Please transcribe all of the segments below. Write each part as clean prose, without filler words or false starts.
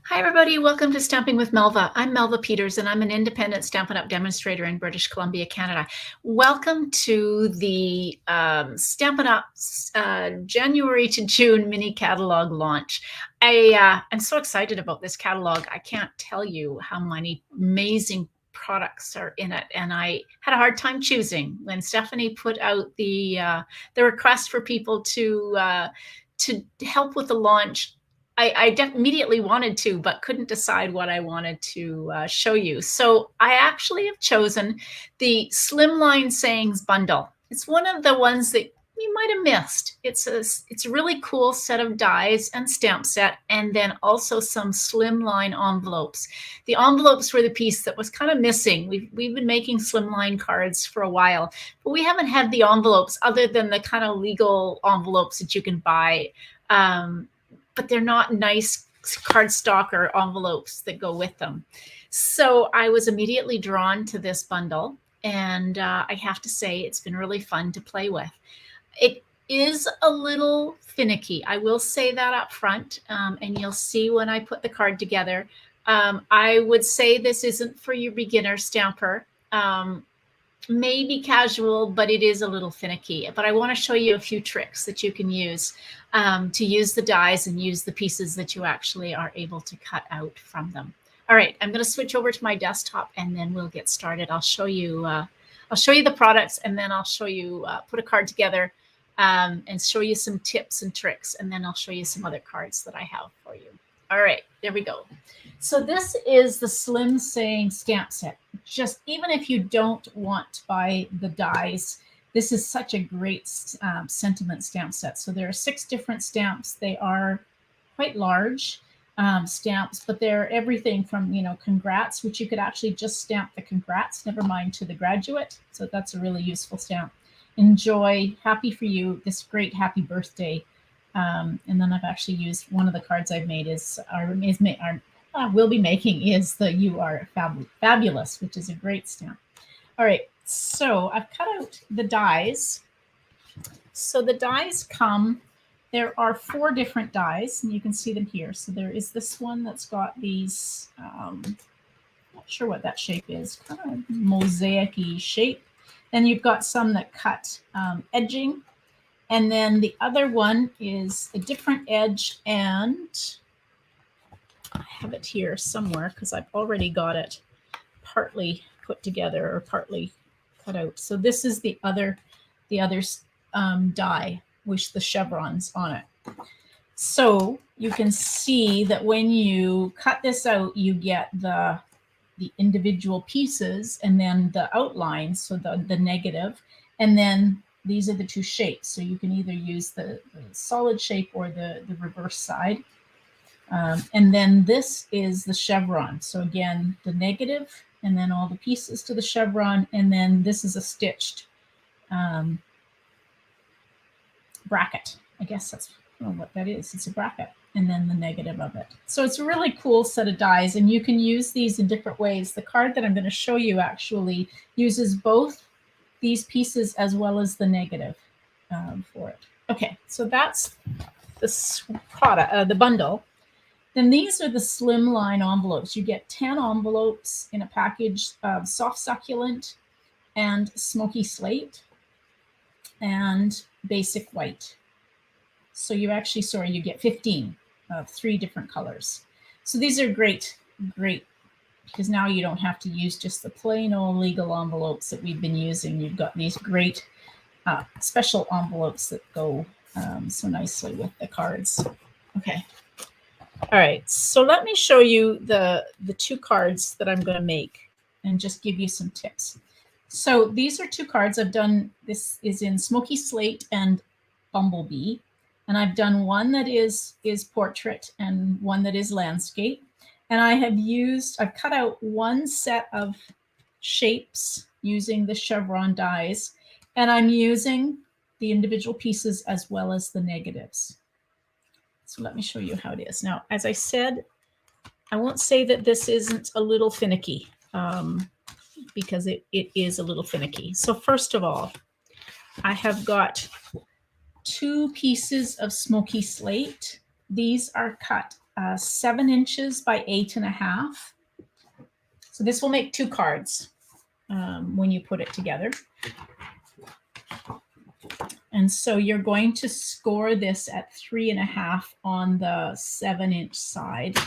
Hi, everybody. Welcome to Stamping with Melva. I'm Melva Peters, and I'm an independent Stampin' Up! Demonstrator in British Columbia, Canada. Welcome to the Stampin' Up! January to June mini catalog launch. I'm so excited about this catalog. I can't tell you how many amazing products are in it, and I had a hard time choosing when Stephanie put out the request for people to help with the launch. I immediately wanted to, but couldn't decide what I wanted to show you. So I actually have chosen the Slimline Sayings bundle. It's one of the ones that you might have missed. It's a really cool set of dies and stamp set, and then also some slimline envelopes. The envelopes were the piece that was kind of missing. We've been making slimline cards for a while, but we haven't had the envelopes other than the kind of legal envelopes that you can buy. But they're not nice cardstock or envelopes that go with them. So I was immediately drawn to this bundle, and I have to say it's been really fun to play with. It is a little finicky. I will say that up front, and you'll see when I put the card together. I would say this isn't for your beginner stamper. Maybe casual, but it is a little finicky. But I want to show you a few tricks that you can use to use the dies and use the pieces that you actually are able to cut out from them. All right, I'm going to switch over to my desktop and then we'll get started. I'll show you the products, and then I'll show you put a card together and show you some tips and tricks, and then I'll show you some other cards that I have for you. All right, there we go. So this is the Slim Saying stamp set. Just even if you don't want to buy the dies, this is such a great sentiment stamp set. So there are 6 different stamps. They are quite large stamps, but they're everything from, congrats, which you could actually just stamp the congrats, never mind to the graduate. So that's a really useful stamp. Enjoy, happy for you, this great happy birthday. And then I've actually used one of the cards I've made will be making is the You Are Fabulous, which is a great stamp. All right, so I've cut out the dies. So the dies there are 4 different dies, and you can see them here. So there is this one that's got these, not sure what that shape is, kind of mosaic-y shape. Then you've got some that cut edging. And then the other one is a different edge, and I have it here somewhere because I've already got it partly put together or partly cut out. So this is the other die with the chevrons on it. So you can see that when you cut this out, you get the individual pieces and then the outline, so the negative, and then these are the 2 shapes. So you can either use the solid shape or the reverse side. And then this is the chevron. So again, the negative, and then all the pieces to the chevron. And then this is a stitched bracket. I guess that's what that is. It's a bracket. And then the negative of it. So it's a really cool set of dies, and you can use these in different ways. The card that I'm going to show you actually uses both these pieces as well as the negative for it. Okay, so that's the bundle. Then these are the slimline envelopes. You get 10 envelopes in a package of soft succulent and smoky slate and basic white. So you actually, you get 15 of 3 different colors. So these are great, because now you don't have to use just the plain old legal envelopes that we've been using. You've got these great special envelopes that go so nicely with the cards. Okay. All right. So let me show you the 2 cards that I'm going to make and just give you some tips. So these are 2 cards I've done. This is in Smoky Slate and Bumblebee. And I've done one that is portrait and one that is landscape. And I've cut out 1 set of shapes using the chevron dies, and I'm using the individual pieces as well as the negatives. So let me show you how it is. Now, as I said, I won't say that this isn't a little finicky, because it is a little finicky. So first of all, I have got 2 pieces of smoky slate. These are cut 7 inches by 8.5. So this will make 2 cards when you put it together. And so you're going to score this at 3.5 on the 7-inch side.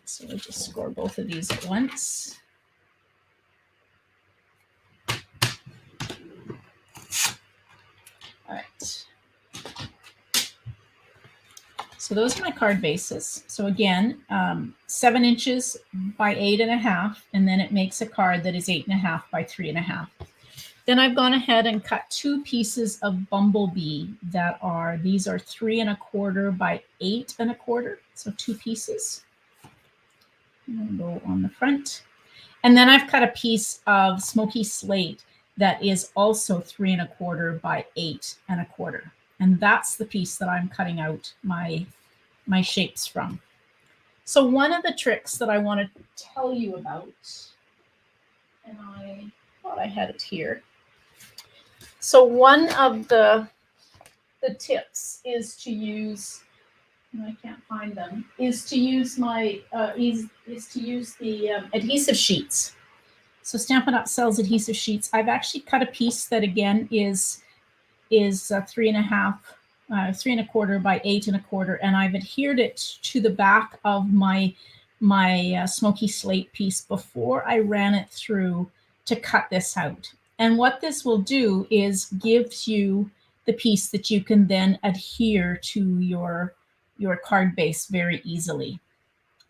So we'll just score both of these at once. All right. So those are my card bases. So again, 7 inches by 8.5, and then it makes a card that is 8.5 by 3.5. Then I've gone ahead and cut 2 pieces of bumblebee that are, these are 3.25 by 8.25. So 2 pieces. I'm going to go on the front. And then I've cut a piece of smoky slate that is also 3.25 by 8.25. And that's the piece that I'm cutting out my shapes from. So one of the tricks that I want to tell you about, and I thought I had it here. So one of the tips is to use, and I can't find them, is to use my the adhesive sheets. So Stampin' Up sells adhesive sheets. I've actually cut a piece that again is 3.5, 3.25 by 8.25, and I've adhered it to the back of my smoky slate piece before I ran it through to cut this out. And what this will do is gives you the piece that you can then adhere to your card base very easily.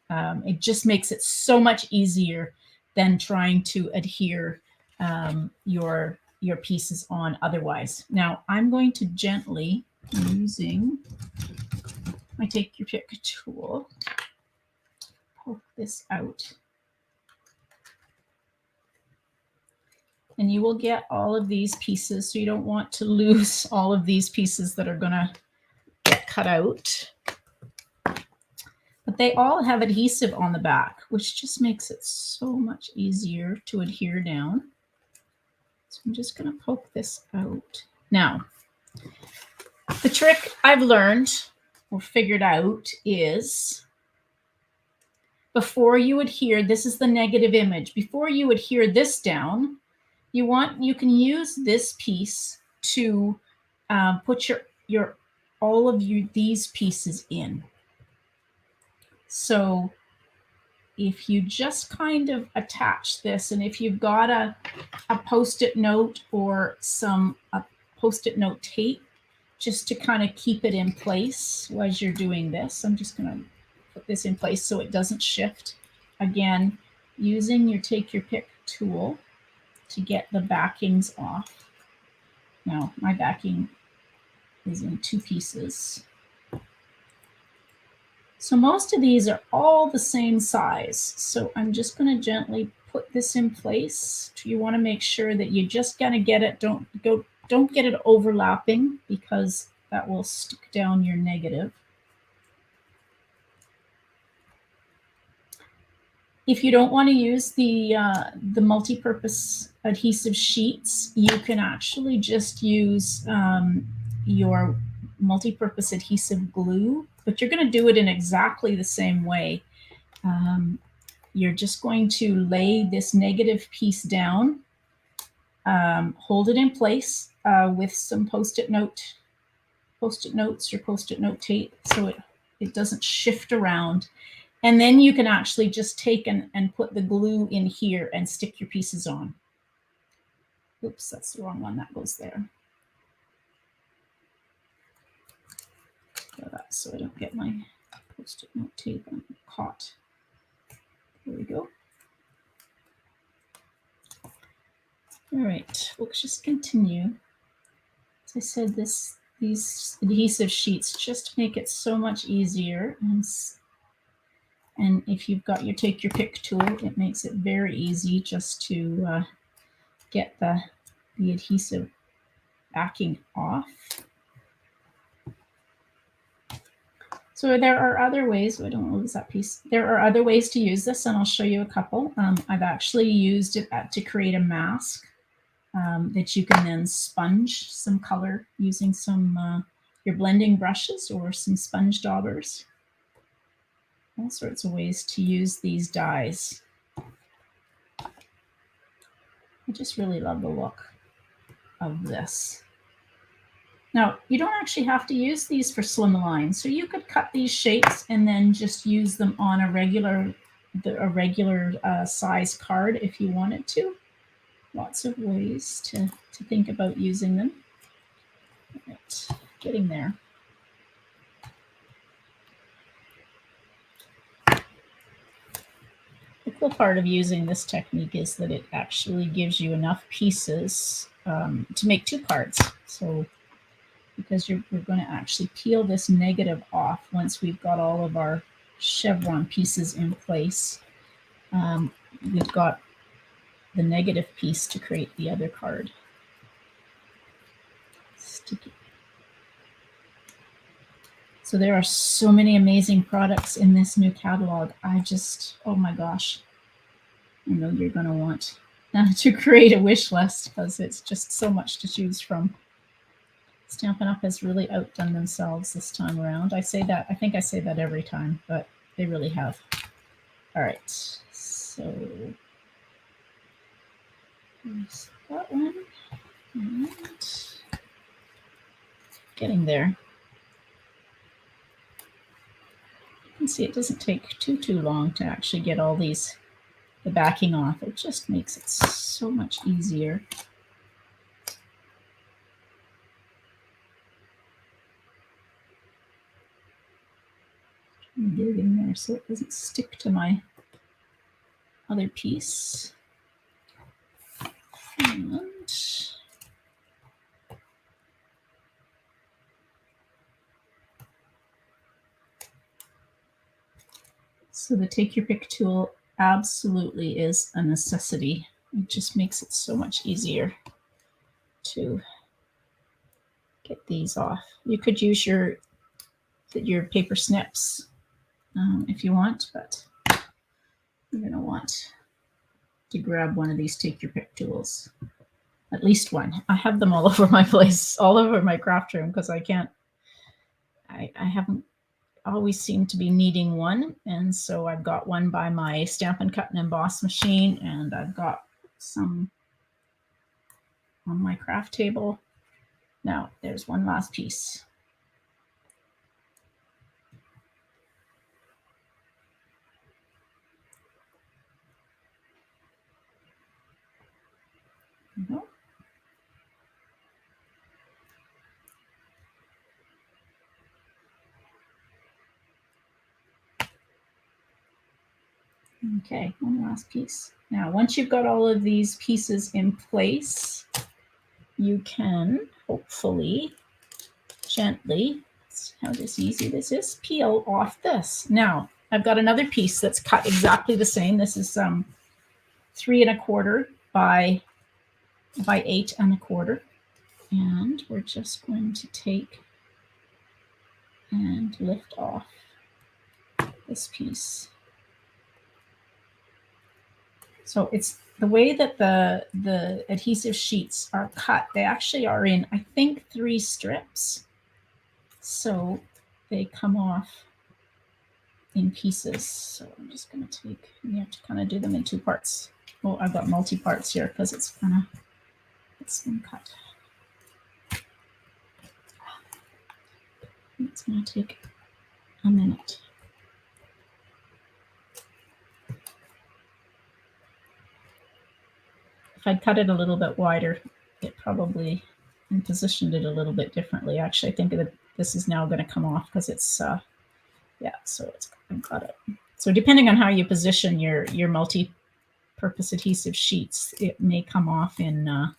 It just makes it so much easier than trying to adhere your pieces on otherwise. Now I'm going to gently, using my Take Your Pick tool, poke this out. And you will get all of these pieces, so you don't want to lose all of these pieces that are going to get cut out. But they all have adhesive on the back, which just makes it so much easier to adhere down. So I'm just going to poke this out. Now, the trick I've learned or figured out is before you adhere, this is the negative image, before you adhere this down, you can use this piece to put all of these pieces in. So if you just kind of attach this, and if you've got a Post-it note or a Post-it note tape, just to kind of keep it in place as you're doing this, I'm just going to put this in place so it doesn't shift. Again, using your Take Your Pick tool to get the backings off. Now, my backing is in 2 pieces. So most of these are all the same size. So I'm just going to gently put this in place. You want to make sure that you just kind of get it. Don't get it overlapping, because that will stick down your negative. If you don't want to use the multi-purpose adhesive sheets, you can actually just use your multi-purpose adhesive glue, but you're going to do it in exactly the same way. You're just going to lay this negative piece down, hold it in place with some Post-it notes or Post-it note tape so it doesn't shift around. And then you can actually just take and put the glue in here and stick your pieces on. Oops, that's the wrong one. That goes there. So I don't get my Post-it note tape caught. There we go. All right, we'll just continue. As I said, these adhesive sheets just make it so much easier. And if you've got your Take Your Pick tool, it makes it very easy just to get the adhesive backing off. So there are other ways, I don't lose that piece. There are other ways to use this, and I'll show you a couple. I've actually used it to create a mask that you can then sponge some color using some your blending brushes or some sponge daubers. All sorts of ways to use these dies. I just really love the look of this. Now, you don't actually have to use these for slimline, so you could cut these shapes and then just use them on a regular size card if you wanted to. Lots of ways to think about using them. Right, getting there. The cool part of using this technique is that it actually gives you enough pieces to make two cards. So because we're going to actually peel this negative off once we've got all of our chevron pieces in place. We've got the negative piece to create the other card. Sticky. So there are so many amazing products in this new catalog. Oh my gosh. I know you're going to want to create a wish list because it's just so much to choose from. Stampin' Up! Has really outdone themselves this time around. I think I say that every time, but they really have. All right, so there's that one. And getting there. You can see it doesn't take too long to actually get all the backing off. It just makes it so much easier. Get it in there so it doesn't stick to my other piece. And so the Take Your Pick tool absolutely is a necessity. It just makes it so much easier to get these off. You could use your paper snips if you want, but you're going to want to grab one of these Take Your Pick tools. At least one. I have them all over my place, all over my craft room, because I haven't always seemed to be needing one. And so I've got one by my Stampin' Cut and Emboss machine, and I've got some on my craft table. Now, there's one last piece. Okay, one last piece. Now, once you've got all of these pieces in place, you can hopefully gently, see how easy this is, peel off this. Now, I've got another piece that's cut exactly the same. This is 3 1/4 by 8 1/4. And we're just going to take and lift off this piece. So it's the way that the adhesive sheets are cut. They actually are in, I think, 3 strips. So they come off in pieces. So I'm just going to take, you have to kind of do them in 2 parts. Oh, I've got multi-parts here because it's been cut. It's going to take a minute. If I'd cut it a little bit wider, it probably and positioned it a little bit differently. Actually, I think that this is now going to come off because it's, yeah, so I've got it. So depending on how you position your multi-purpose adhesive sheets, it may come off in a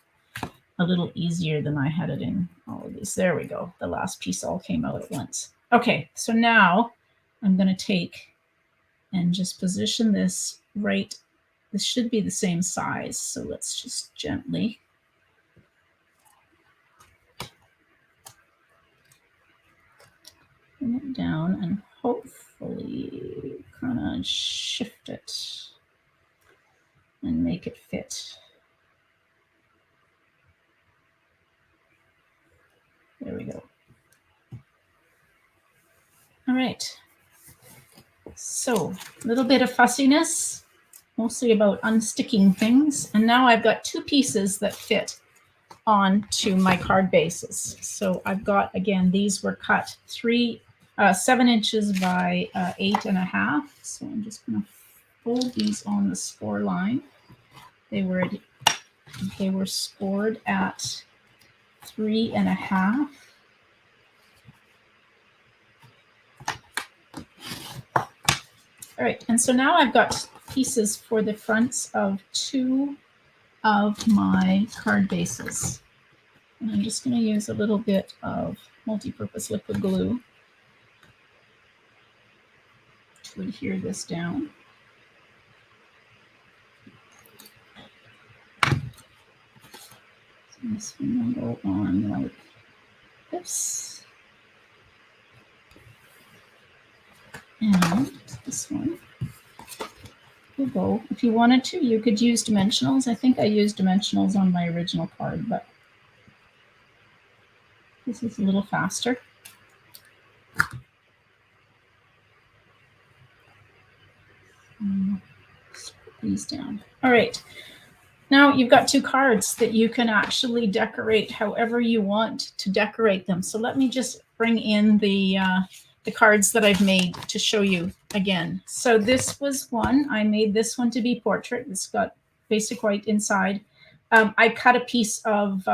little easier than I had it in all of these. There we go. The last piece all came out at once. Okay, so now I'm going to take and just position this right. This should be the same size, so let's just gently bring it down and hopefully kind of shift it and make it fit. There we go. All right. So a little bit of fussiness, mostly about unsticking things. And now I've got two pieces that fit onto my card bases. So I've got, again, these were cut 7 inches by 8.5. So I'm just going to fold these on the score line. They were scored at 3.5. All right, and so now I've got pieces for the fronts of 2 of my card bases. And I'm just going to use a little bit of multi-purpose liquid glue to adhere this down. So this one will go on like this. And this one will go. If you wanted to, you could use dimensionals. I think I used dimensionals on my original card, but this is a little faster. Let's put these down. All right. Now you've got 2 cards that you can actually decorate however you want to decorate them. So let me just bring in the cards that I've made to show you again. So this was one. I made this one to be portrait. It's got basic white inside. I cut a piece of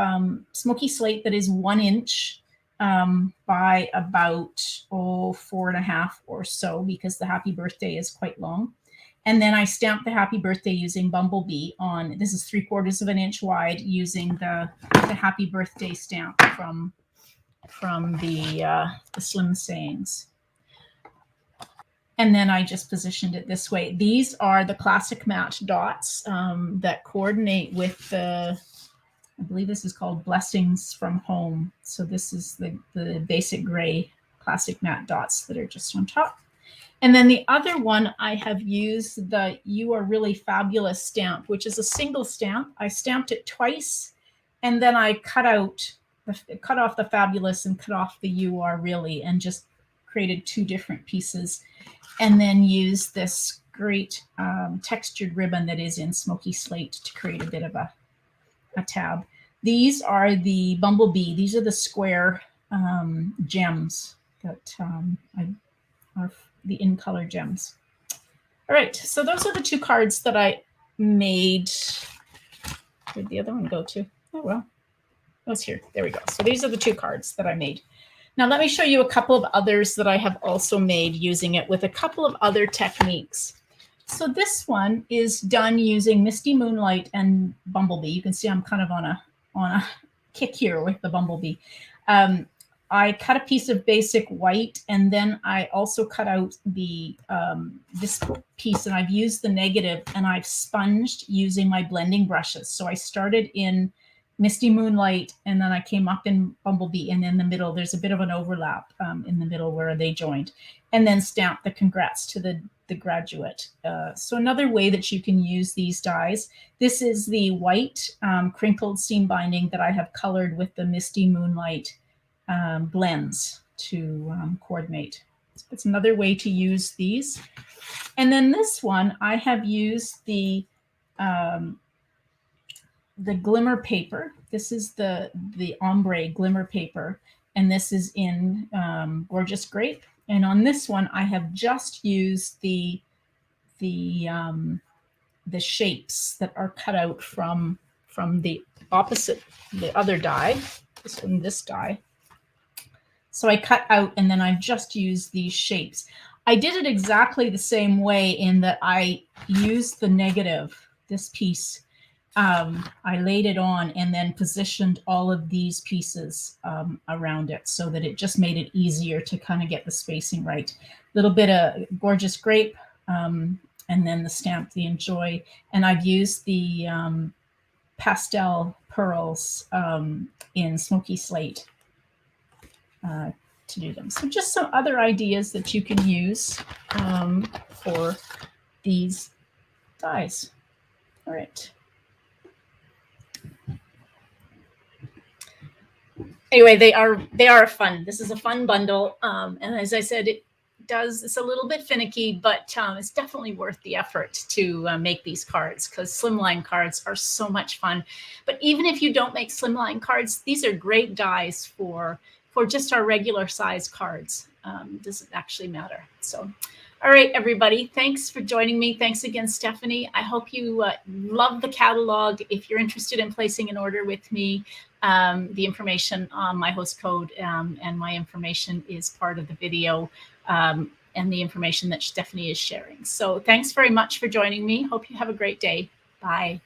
smoky slate that is 1 inch by about 4.5 or so, because the happy birthday is quite long. And then I stamped the happy birthday using Bumblebee on, this is 3/4 of an inch wide, using the happy birthday stamp from the Slim Sayings. And then I just positioned it this way. These are the classic matte dots that coordinate with the, I believe this is called Blessings from Home. So this is the basic gray classic matte dots that are just on top. And then the other one, I have used the You Are Really Fabulous stamp, which is a single stamp. I stamped it twice, and then I cut off the fabulous and cut off the You Are Really, and just created 2 different pieces. And then used this great textured ribbon that is in smoky slate to create a bit of a tab. These are the Bumblebee. These are the square gems that are the in color gems. All right, so those are the 2 cards that I made. Where'd the other one go to? Oh, well, oh, it's here. There we go. So these are the 2 cards that I made. Now let me show you a couple of others that I have also made using it with a couple of other techniques. So this one is done using Misty Moonlight and Bumblebee. You can see I'm kind of on a kick here with the Bumblebee. I cut a piece of basic white, and then I also cut out the this piece, and I've used the negative, and I've sponged using my blending brushes. So I started in Misty Moonlight, and then I came up in Bumblebee, and in the middle, there's a bit of an overlap in the middle where they joined, and then stamped the congrats to the graduate. So another way that you can use these dies, this is the white crinkled seam binding that I have colored with the Misty Moonlight blends to coordinate. So it's another way to use these. And then this one, I have used the glimmer paper. This is the ombre glimmer paper, and this is in Gorgeous Grape. And on this one, I have just used the shapes that are cut out from the opposite, the other die, this die. So I cut out, and then I've just used these shapes. I did it exactly the same way in that I used the negative, this piece. I laid it on and then positioned all of these pieces around it so that it just made it easier to kind of get the spacing right. A little bit of Gorgeous Grape, and then the stamp, the Enjoy. And I've used the pastel pearls in Smoky Slate to do them. So just some other ideas that you can use for these dies. All right. Anyway, they are fun. This is a fun bundle, and as I said, it's a little bit finicky, but it's definitely worth the effort to make these cards, because slimline cards are so much fun. But even if you don't make slimline cards, these are great dies for just our regular size cards. Doesn't actually matter. So, all right, everybody, thanks for joining me. Thanks again, Stephanie. I hope you love the catalog. If you're interested in placing an order with me, the information on my host code and my information is part of the video, and the information that Stephanie is sharing. So thanks very much for joining me. Hope you have a great day. Bye.